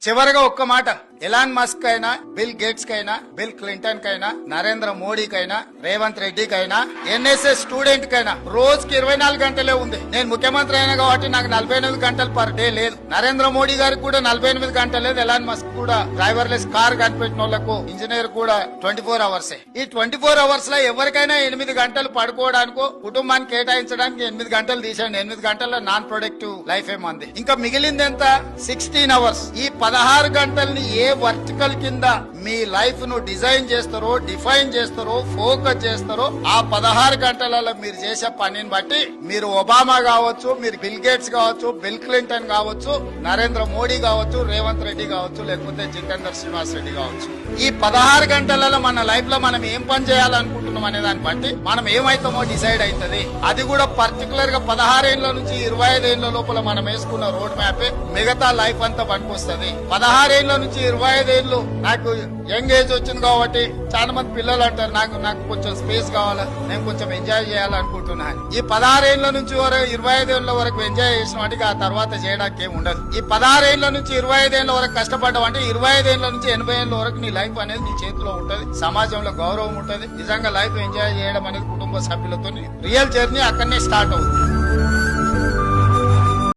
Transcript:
చివరగా ఒక్క మాట, ఎలాన్ మస్క్ అయినా, బిల్ గేట్స్ కైనా, బిల్ క్లింటన్ కైనా, నరేంద్ర మోడీకైనా, రేవంత్ రెడ్డికైనా, ఎన్ఎస్ఎస్ స్టూడెంట్ కైనా రోజుకి 24 గంటలే ఉంది. నేను ముఖ్యమంత్రి అయినా కాబట్టి నాకు 48 గంటలు పర్ డే లేదు. నరేంద్ర మోడీ గారికి కూడా 48 గంటలు లేదు. ఎలాన్ మస్క్ కూడా డ్రైవర్లెస్ కార్ కనిపెట్టిన వాళ్ళకు ఇంజనీర్ కూడా 24 అవర్స్. ఈ 24 అవర్స్ లో ఎవరికైనా 8 గంటలు పడుకోవడానికో కుటుంబానికి కేటాయించడానికి 8 గంటలు తీసేయండి. 8 గంటల నాన్ ప్రొడక్టివ్ లైఫ్ ఏమంది. ఇంకా మిగిలింది ఎంత? 16 అవర్స్. ఈ 16 గంటల్ని ఏ వర్టికల్ కింద మీ లైఫ్ ను డిజైన్ చేస్తారో, డిఫైన్ చేస్తారో, ఫోకస్ చేస్తారో, ఆ 16 గంటలలో మీరు చేసే పనిని బట్టి మీరు ఒబామా కావచ్చు, మీరు బిల్ గేట్స్ కావచ్చు, బిల్ క్లింటన్ కావచ్చు, నరేంద్ర మోడీ కావచ్చు, రేవంత్ రెడ్డి కావచ్చు, లేకపోతే జితేందర్ శ్రీనివాస్ రెడ్డి కావచ్చు. ఈ 16 గంటలలో మన లైఫ్ లో మనం ఏం పని చేయాలనుకుంటున్నాం అనే దాన్ని బట్టి మనం ఏమైతామో డిసైడ్ అవుతుంది. అది కూడా పర్టికులర్ గా 16 ఏళ్ల నుంచి 25 ఏళ్ల లోపల మనం వేసుకున్న రోడ్ మ్యాప్ మిగతా లైఫ్ అంతా పనికొస్తుంది. 16 ఏళ్ల నుంచి 25 ఏళ్లు నాకు యంగ్ ఏజ్ వచ్చింది కాబట్టి చాలా మంది పిల్లలు అంటారు నాకు కొంచెం స్పేస్ కావాలా, నేను కొంచెం ఎంజాయ్ చేయాలనుకుంటున్నాను. ఈ 16 ఏళ్ల నుంచి 25 ఏళ్ల వరకు ఎంజాయ్ చేసిన వాటికి ఆ తర్వాత చేయడానికి ఏమి ఉండదు. ఈ 16 ఏళ్ల నుంచి 25 ఏళ్ల వరకు కష్టపడ్డావు అంటే 25 ఏళ్ల నుంచి 80 ఏళ్ల వరకు నీ లైఫ్ అనేది నీ చేతిలో ఉంటది. సమాజంలో గౌరవం ఉంటది. నిజంగా లైఫ్ ఎంజాయ్ చేయడం అనేది కుటుంబ సభ్యులతో రియల్ జర్నీ అక్కడనే స్టార్ట్ అవుతుంది.